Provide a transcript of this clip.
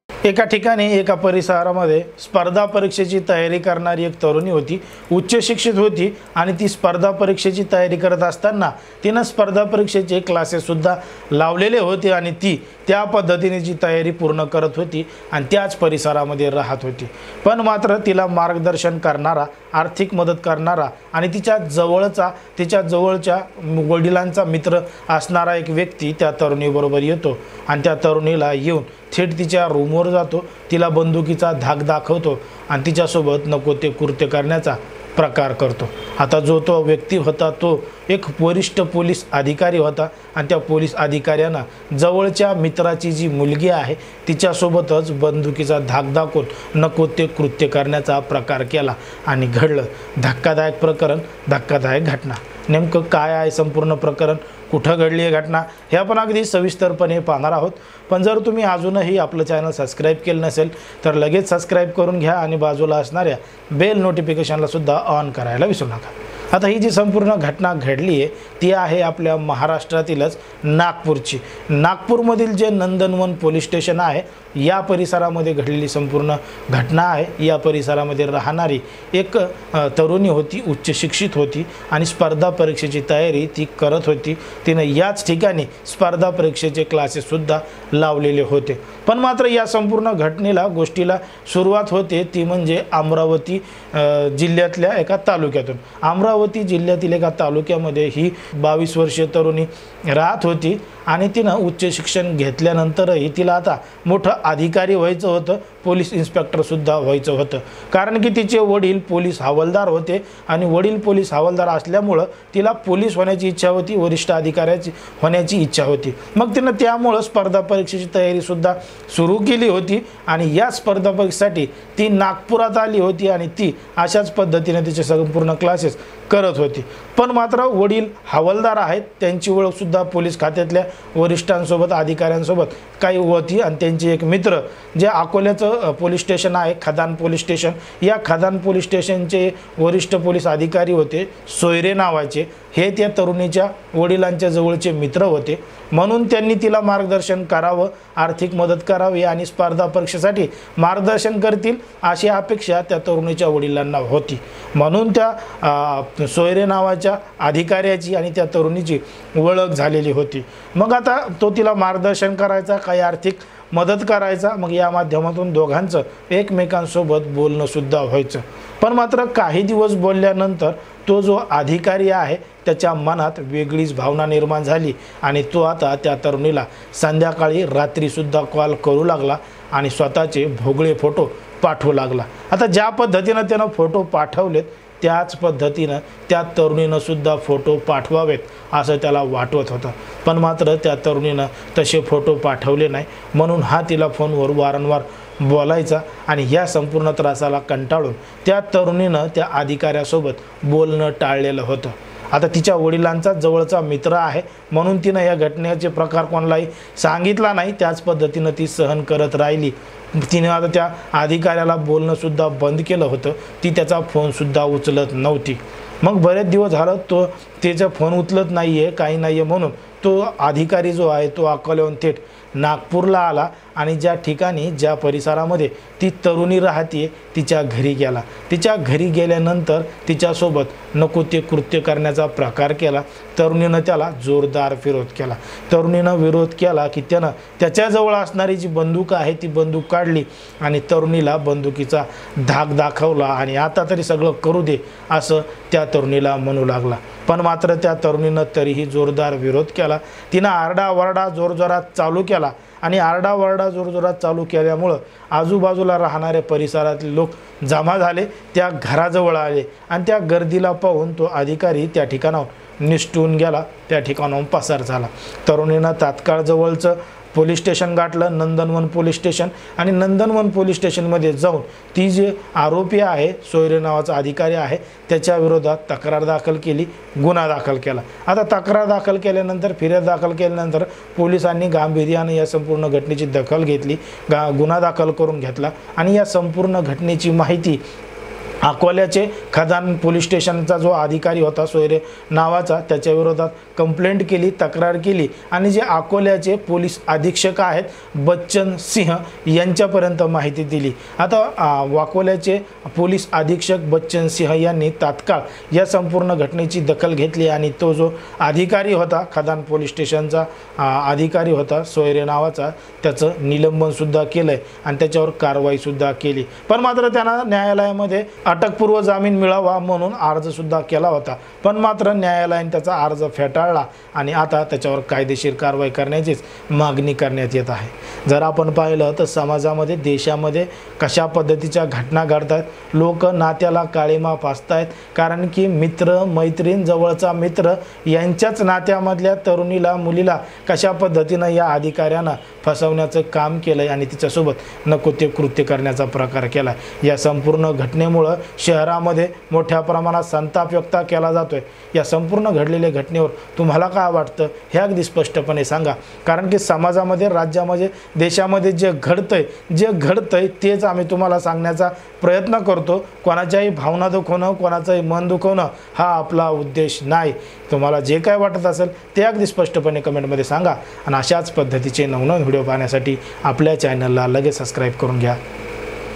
एका ठिकाणी एका परिसरामध्ये स्पर्धा परीक्षेची तयारी करणारी एक तरुणी होती, उच्च शिक्षित होती आणि ती स्पर्धा परीक्षेची तयारी करत असताना तिने स्पर्धा परीक्षेचे क्लासेस सुद्धा लावलेले होते आणि ती त्या पद्धतीने जी तयारी पूर्ण करत होती आणि त्याच परिसरामध्ये राहत होती। पण मात्र तिला मार्गदर्शन करणारा, आर्थिक मदत करणारा आणि तिच्या जवळच्या वडिलांचा मित्र असणारा एक व्यक्ती त्या तरुणीबरोबर येतो आणि त्या तरुणीला येऊन थेट तिच्या रूमवर जातो, तिला बंदुकीचा धाक दाखवतो आणि तिच्यासोबत नको ते कृत्य करण्याचा प्रकार करतो। आता जो तो व्यक्ती होता तो एक वरिष्ठ पोलीस अधिकारी होता आणि त्या पोलीस अधिकाऱ्यानं जवळच्या मित्राची जी मुलगी आहे तिच्यासोबतच बंदुकीचा धाक दाखवून नको ते कृत्य करण्याचा प्रकार केला आणि घडलं धक्कादायक प्रकरण, धक्कादायक घटना। नेमकं काय आहे संपूर्ण प्रकरण, कुठं घडली आहे घटना, हे आपण अगदी सविस्तरपणे पाहणार आहोत। पण जर तुम्ही अजूनही आपलं चॅनल सबस्क्राईब केलं नसेल तर लगेच सबस्क्राईब करून घ्या आणि बाजूला असणाऱ्या बेल नोटिफिकेशनला सुद्धा ऑन करायला विसरू नका। आता ही जी संपूर्ण घटना घडली आहे ती आहे आपल्या महाराष्ट्रातीलच नागपूरची। नागपूरमधील जे नंदनवन पोलीस स्टेशन आहे या परिसरामध्ये घडलेली संपूर्ण घटना आहे। या परिसरामध्ये राहणारी एक तरुणी होती, उच्च शिक्षित होती आणि स्पर्धा परीक्षेची तयारी ती करत होती। तिने याच ठिकाणी स्पर्धा परीक्षेचे क्लासेस सुद्धा लावलेले होते। पण मात्र या संपूर्ण गोष्टीला सुरुवात होते ती म्हणजे अमरावती जिल्ह्यातल्या एका तालुक्यातून। अमरावती जिल्ह्यातील एका तालुक्यामध्ये ही 22 वर्षीय तरुणी राहत होती आणि तिनं उच्च शिक्षण घेतल्यानंतरही तिला आता मोठं अधिकारी व्हायचं होतं, पोलीस इन्स्पेक्टर सुद्धा व्हायचं होतं। कारण की तिचे वडील पोलीस हवालदार होते आणि वडील पोलीस हवालदार असल्यामुळं तिला पोलीस होण्याची इच्छा होती, वरिष्ठ अधिकाऱ्याची होण्याची इच्छा होती। मग तिनं त्यामुळं स्पर्धा परीक्षेची तयारी सुद्धा सुरू केली होती आणि या स्पर्धा परीक्षेसाठी ती नागपुरात आली होती आणि ती अशाच पद्धतीने तिचे संपूर्ण क्लासेस करत होती। पण मात्र वडील हवालदार आहेत, त्यांची ओळख सुद्धा पोलीस खात्यातल्या वरिष्ठांसोबत, अधिकाऱ्यांसोबत काही होती आणि त्यांचे एक मित्र जे अकोल्याचं पोलीस स्टेशन आहे खदान पोलीस स्टेशन, या खदान पोलीस स्टेशनचे वरिष्ठ पोलीस अधिकारी होते सोयरे नावाचे, हे त्या तरुणीच्या वडिलांच्या जवळचे मित्र होते। म्हणून त्यांनी तिला मार्गदर्शन करावं, आर्थिक मदत करावी आणि स्पर्धा परीक्षेसाठी मार्गदर्शन करतील अशी अपेक्षा त्या तरुणीच्या वडिलांना होती। म्हणून त्या सोयरे नावाच्या अधिकाऱ्याची आणि त्या तरुणीची ओळख झालेली होती। मग आता तो तिला मार्गदर्शन करायचा, काही आर्थिक मदत करायचा, मग या माध्यमातून दोघांचं एकमेकांसोबत बोलणं सुद्धा व्हायचं। पण मात्र काही दिवस बोलल्यानंतर तो जो अधिकारी आहे त्याच्या मनात वेगळीच भावना निर्माण झाली आणि तो आता त्या तरुणीला संध्याकाळी रात्रीसुद्धा कॉल करू लागला आणि स्वतःचे भोगळे फोटो पाठवू लागला। आता ज्या पद्धतीनं त्यानं फोटो पाठवलेत त्याच पद्धतीनं त्या तरुणीनं सुद्धा फोटो पाठवावेत असं त्याला वाटत होतं। पण मात्र त्या तरुणीनं तसे फोटो पाठवले नाही, म्हणून हा तिला फोनवर वारंवार बोलायचा आणि या संपूर्ण त्रासाला कंटाळून त्या तरुणीनं त्या अधिकाऱ्यासोबत बोलणं टाळलेलं होतं। आता तिच्या वडिलांचा जवळचा मित्र आहे म्हणून तिनं या घटनेचे प्रकार कोणालाही सांगितला नाही, त्याच पद्धतीनं ती सहन करत राहिली। तिने आता त्या अधिकाऱ्याला बोलणं सुद्धा बंद केलं होतं, ती त्याचा फोन सुद्धा उचलत नव्हती। मग बरेच दिवस झालं तो त्याचा फोन उचलत नाहीये, काही नाहीये, म्हणून तो अधिकारी जो आहे तो अकोल्याहून थेट नागपूरला आला आणि ज्या ठिकाणी ज्या परिसरामध्ये ती तरुणी राहते तिच्या घरी गेला। तिच्या घरी गेल्यानंतर तिच्यासोबत नको ते कृत्य करण्याचा प्रकार केला। तरुणीनं त्याला जोरदार विरोध केला। तरुणीनं विरोध केला की त्यानं त्याच्याजवळ असणारी जी बंदूक आहे ती बंदूक काढली आणि तरुणीला बंदुकीचा धाक दाखवला आणि आता तरी सगळं करू दे असं त्या तरुणीला म्हणू लागला। पण मात्र त्या तरुणीनं तरीही जोरदार विरोध केला। तिनं आरडाओरडा जोरजोरात चालू केला आणि आरडाओरडा जोरजोरात चालू केल्यामुळं आजूबाजूला राहणारे परिसरातले लोक जमा झाले, त्या घराजवळ आले आणि त्या गर्दीला पाहून तो अधिकारी त्या ठिकाणाहून निसटून गेला, त्या ठिकाणाहून पसार झाला। तरुणीनं तात्काळ जवळचं पोलीस स्टेशन गाठलं, नंदनवन पोलीस स्टेशन, आणि नंदनवन पोलीस स्टेशनमध्ये जाऊन ती जे आरोपी आहे सोयरे नावाचा अधिकारी आहे त्याच्या विरोधात तक्रार दाखल केली, गुन्हा दाखल केला। आता तक्रार दाखल केल्यानंतर, फिर्याद दाखल केल्यानंतर पोलिसांनी गांभीर्याने या संपूर्ण घटनेची दखल घेतली, गुन्हा दाखल करून घेतला आणि या संपूर्ण घटनेची माहिती अकोल्याचे खदान पोलीस स्टेशनचा जो अधिकारी होता सोयरे नावाचा, त्याच्या विरोधात कंप्लेंट केली, तक्रार केली आणि जे अकोल्याचे पोलीस अधीक्षक आहेत बच्चन सिंह यांच्यापर्यंत माहिती दिली। आता अकोल्याचे पोलीस अधीक्षक बच्चन सिंह यांनी तात्काळ या संपूर्ण घटनेची दखल घेतली आणि तो जो अधिकारी होता खदान पोलीस स्टेशनचा अधिकारी होता सोयरे नावाचा, त्याचं निलंबन सुद्धा केलंय आणि त्याच्यावर कारवाई सुद्धा केली। पण मात्र त्यांना न्यायालयामध्ये अटकपूर्व जामीन मिळावा म्हणून अर्ज सुद्धा केला होता, पण मात्र न्यायालयाने त्याचा अर्ज फेटाळला आणि आता त्याच्यावर कायदेशीर कारवाई करण्याचीच मागणी करण्यात येत आहे। जर आपण पाहिलं तर समाजामध्ये देशामध्ये कशा पद्धतीच्या घटना घडतात, लोक नात्याला काळीमा फासतायत, कारण की मित्र मैत्रीण जवळचा मित्र यांच्याच नात्यामधल्या तरुणीला मुलीला कशा पद्धतीनं या अधिकाऱ्यानं फसवण्याचं काम केलंय आणि तिच्यासोबत नको ते कृत्य करण्याचा प्रकार केला। या संपूर्ण घटनेमुळं शहरामध्ये मोठ्या प्रमाणात संताप व्यक्त केला जातोय। या संपूर्ण घडलेल्या घटनेवर तुम्हाला काय वाटतं हे अगदी स्पष्टपणे सांगा, कारण की समाजामध्ये राज्यामध्ये देशामध्ये जे घडतंय तेच आम्ही तुम्हाला सांगण्याचा प्रयत्न करतो। कोणाच्याही भावना दुखवणं, कोणाचंही मन दुखवणं हा आपला उद्देश नाही। तुम्हाला जे काय वाटत असेल ते अगदी स्पष्टपणे कमेंटमध्ये सांगा आणि अशाच पद्धतीचे नवनवीन व्हिडिओ पाहण्यासाठी आपल्या चॅनलला लगेच सबस्क्राईब करून घ्या।